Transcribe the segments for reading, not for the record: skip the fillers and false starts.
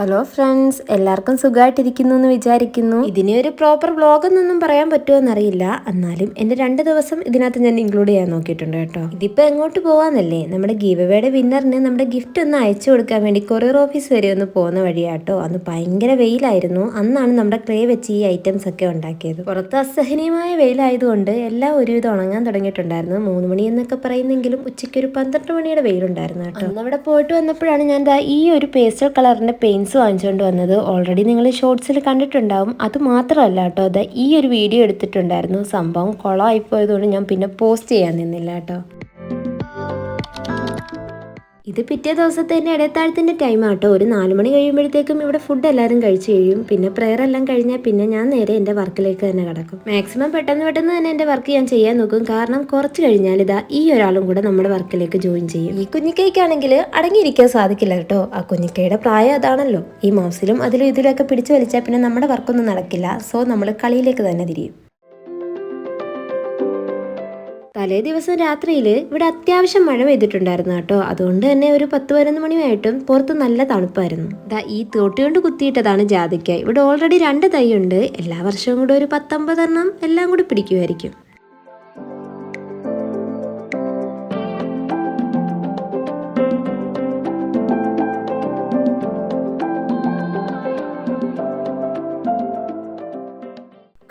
Hello friends, എല്ലാവർക്കും സുഖമായിട്ടിരിക്കുന്നു എന്ന് വിചാരിക്കുന്നു. ഇതിനെ ഒരു പ്രോപ്പർ വ്ളോഗ് എന്നൊന്നും പറയാൻ പറ്റുമോ എന്നറിയില്ല. എന്നാലും എൻ്റെ 2 ദിവസം ഇതിനകത്ത് ഞാൻ ഇൻക്ലൂഡ് ചെയ്യാൻ നോക്കിയിട്ടുണ്ട് കേട്ടോ. ഇതിപ്പോൾ എങ്ങോട്ട് പോകാന്നല്ലേ, നമ്മുടെ ഗീവ് അവേയുടെ വിന്നറിന് നമ്മുടെ ഗിഫ്റ്റ് ഒന്ന് അയച്ചു കൊടുക്കാൻ വേണ്ടി കൊറിയർ ഓഫീസ് വരെ ഒന്ന് പോകുന്ന വഴിയാട്ടോ. അന്ന് ഭയങ്കര വെയിലായിരുന്നു. അന്നാണ് നമ്മുടെ ക്ലേ വെച്ച് ഈ ഐറ്റംസ് ഒക്കെ ഉണ്ടാക്കിയത്. പുറത്ത് അസഹനീയമായ വെയിലായതുകൊണ്ട് എല്ലാം ഒരുവിധം ഉണങ്ങാൻ തുടങ്ങിയിട്ടുണ്ടായിരുന്നു. 3 മണി എന്നൊക്കെ പറയുന്നെങ്കിലും ഉച്ചയ്ക്ക് ഒരു 12 മണിയുടെ വെയിലുണ്ടായിരുന്നു കേട്ടോ. അന്ന് അവിടെ പോയിട്ട് വന്നപ്പോഴാണ് ഞാൻ ഈ ഒരു പേസ്റ്റൽ കളറിൻ്റെ വാങ്ങിച്ചുകൊണ്ട് വന്നത്. ഓൾറെഡി നിങ്ങൾ ഷോർട്സിൽ കണ്ടിട്ടുണ്ടാവും. അത് മാത്രമല്ല കേട്ടോ, അത് ഈ ഒരു വീഡിയോ എടുത്തിട്ടുണ്ടായിരുന്നു. സംഭവം കുളമായിപ്പോയതുകൊണ്ട് ഞാൻ പിന്നെ പോസ്റ്റ് ചെയ്യാൻ നിന്നില്ല കേട്ടോ. ഇത് പിറ്റേ ദിവസത്തെ എൻ്റെ ഇടത്താഴത്തിൻ്റെ ടൈം ആട്ടോ. ഒരു 4 മണി കഴിയുമ്പോഴത്തേക്കും ഇവിടെ ഫുഡ് എല്ലാവരും കഴിച്ച് കഴിയും. പിന്നെ പ്രെയർ എല്ലാം കഴിഞ്ഞാൽ പിന്നെ ഞാൻ നേരെ എൻ്റെ വർക്കിലേക്ക് തന്നെ കിടക്കും. മാക്സിമം പെട്ടെന്ന് തന്നെ എൻ്റെ വർക്ക് ഞാൻ ചെയ്യാൻ നോക്കും. കാരണം കുറച്ച് കഴിഞ്ഞാൽ ഈ ഒരാളും കൂടെ നമ്മുടെ വർക്കിലേക്ക് ജോയിൻ ചെയ്യും. ഈ കുഞ്ഞിക്കൈക്കാണെങ്കിൽ അടങ്ങിയിരിക്കാൻ സാധിക്കില്ല കേട്ടോ. ആ കുഞ്ഞിക്കൈയുടെ പ്രായം അതാണല്ലോ. ഈ മൗസിലും അതിലും ഇതിലൊക്കെ പിടിച്ചു വലിച്ചാൽ പിന്നെ നമ്മുടെ വർക്കൊന്നും നടക്കില്ല. സോ നമ്മൾ കളിയിലേക്ക് തന്നെ തിരിയും. തലേ ദിവസം രാത്രിയിൽ ഇവിടെ അത്യാവശ്യം മഴ പെയ്തിട്ടുണ്ടായിരുന്നു കേട്ടോ. അതുകൊണ്ട് തന്നെ ഒരു 10-11 മണിയായിട്ടും പുറത്ത് നല്ല തണുപ്പായിരുന്നു. ഈ തോട്ടി കൊണ്ട് കുത്തിയിട്ടതാണ് ജാതിക്ക. ഇവിടെ ഓൾറെഡി 2 തൈ ഉണ്ട്. എല്ലാ വർഷവും കൂടെ ഒരു 10-50 എണ്ണം എല്ലാം കൂടി പിടിക്കുമായിരിക്കും.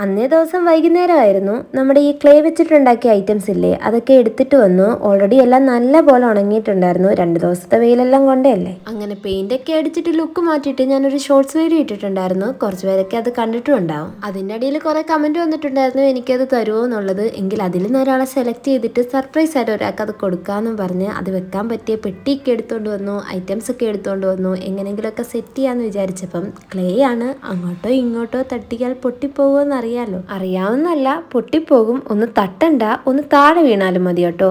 അന്നേ ദിവസം വൈകുന്നേരമായിരുന്നു. നമ്മുടെ ഈ ക്ലേ വെച്ചിട്ടുണ്ടാക്കിയ ഐറ്റംസ് ഇല്ലേ, അതൊക്കെ എടുത്തിട്ട് വന്നു. ഓൾറെഡി എല്ലാം നല്ല പോലെ ഉണങ്ങിയിട്ടുണ്ടായിരുന്നു. 2 ദിവസത്തെ വെയിലെല്ലാം കൊണ്ടല്ലേ. അങ്ങനെ പെയിന്റ് ഒക്കെ അടിച്ചിട്ട് ലുക്ക് മാറ്റിയിട്ട് ഞാനൊരു ഷോർട്സ് വീഡിയോ ഇട്ടിട്ടുണ്ടായിരുന്നു. കുറച്ച് പേരൊക്കെ അത് കണ്ടിട്ടും ഉണ്ടാവും. അതിൻ്റെ അടിയിൽ കുറെ കമന്റ് വന്നിട്ടുണ്ടായിരുന്നു എനിക്കത് തരുമോ എന്നുള്ളത്. എങ്കിൽ അതിൽ നിന്ന് ഒരാളെ സെലക്ട് ചെയ്തിട്ട് സർപ്രൈസ് ആയിട്ട് ഒരാൾക്ക് അത് കൊടുക്കാമെന്നും പറഞ്ഞ് അത് വെക്കാൻ പറ്റിയ പെട്ടിയൊക്കെ എടുത്തുകൊണ്ട് വന്നു. ഐറ്റംസ് ഒക്കെ എടുത്തുകൊണ്ട് വന്നു. എങ്ങനെയെങ്കിലുമൊക്കെ സെറ്റ് ചെയ്യാമെന്ന് വിചാരിച്ചപ്പം ക്ലേ ആണ്. അങ്ങോട്ടോ ഇങ്ങോട്ടോ തട്ടിയാൽ പൊട്ടിപ്പോകുമെന്ന് അറിയാവുന്നല്ല, പൊട്ടിപ്പോകും. ഒന്ന് തട്ടണ്ട, ഒന്ന് താഴെ വീണാലും മതി കേട്ടോ.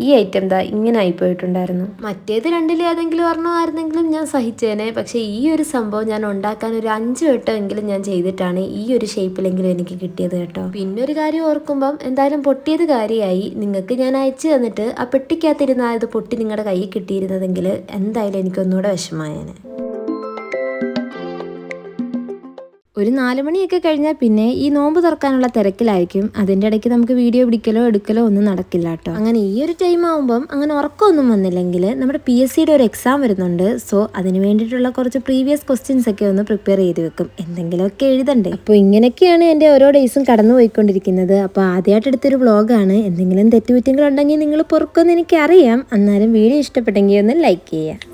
ഈ ഐറ്റം ഇങ്ങനെ ആയിപ്പോയിട്ടുണ്ടായിരുന്നു. മറ്റേത് 2-ൽ ഏതെങ്കിലും ഒരെണ്ണമായിരുന്നെങ്കിലും ഞാൻ സഹിച്ചേനെ. പക്ഷെ ഈ ഒരു സംഭവം ഞാൻ ഉണ്ടാക്കാൻ ഒരു 5 വട്ടമെങ്കിലും ഞാൻ ചെയ്തിട്ടാണ് ഈ ഒരു ഷേപ്പിലെങ്കിലും എനിക്ക് കിട്ടിയത് കേട്ടോ. പിന്നെ ഒരു കാര്യം ഓർക്കുമ്പം എന്തായാലും പൊട്ടിയത് കാര്യമായി. നിങ്ങൾക്ക് ഞാൻ അയച്ചു തന്നിട്ട് ആ പെട്ടിക്കകത്തിരുന്ന ഇത് പൊട്ടി നിങ്ങളുടെ കയ്യിൽ കിട്ടിയിരുന്നതെങ്കിൽ എന്തായാലും എനിക്കൊന്നുകൂടെ വിഷമായേനെ. ഒരു 4 മണിയൊക്കെ കഴിഞ്ഞാൽ പിന്നെ ഈ നോമ്പ് തുറക്കാനുള്ള തിരക്കിലായിരിക്കും. അതിൻ്റെ ഇടയ്ക്ക് നമുക്ക് വീഡിയോ പിടിക്കലോ എടുക്കലോ ഒന്നും നടക്കില്ല കേട്ടോ. അങ്ങനെ ഈ ഒരു ടൈം ആകുമ്പം അങ്ങനെ ഉറക്കമൊന്നും വന്നില്ലെങ്കിൽ നമ്മുടെ PSCയുടെ ഒരു എക്സാം വരുന്നുണ്ട്. സോ അതിന് വേണ്ടിയിട്ടുള്ള കുറച്ച് പ്രീവിയസ് ക്വസ്റ്റ്യൻസ് ഒക്കെ ഒന്ന് പ്രിപ്പയർ ചെയ്ത് വെക്കും. എന്തെങ്കിലുമൊക്കെ എഴുതണ്ടേ. അപ്പോൾ ഇങ്ങനെയൊക്കെയാണ് എൻ്റെ ഓരോ ഡേയ്സും കടന്നു പോയിക്കൊണ്ടിരിക്കുന്നത്. അപ്പോൾ ആദ്യമായിട്ട് എടുത്തൊരു വ്ളോഗാണ്. എന്തെങ്കിലും തെറ്റുകുറ്റങ്ങളുണ്ടെങ്കിൽ നിങ്ങൾ പൊറുക്കുമെന്ന് എനിക്കറിയാം. എന്നാലും വീഡിയോ ഇഷ്ടപ്പെട്ടെങ്കിൽ ഒന്ന് ലൈക്ക് ചെയ്യുക.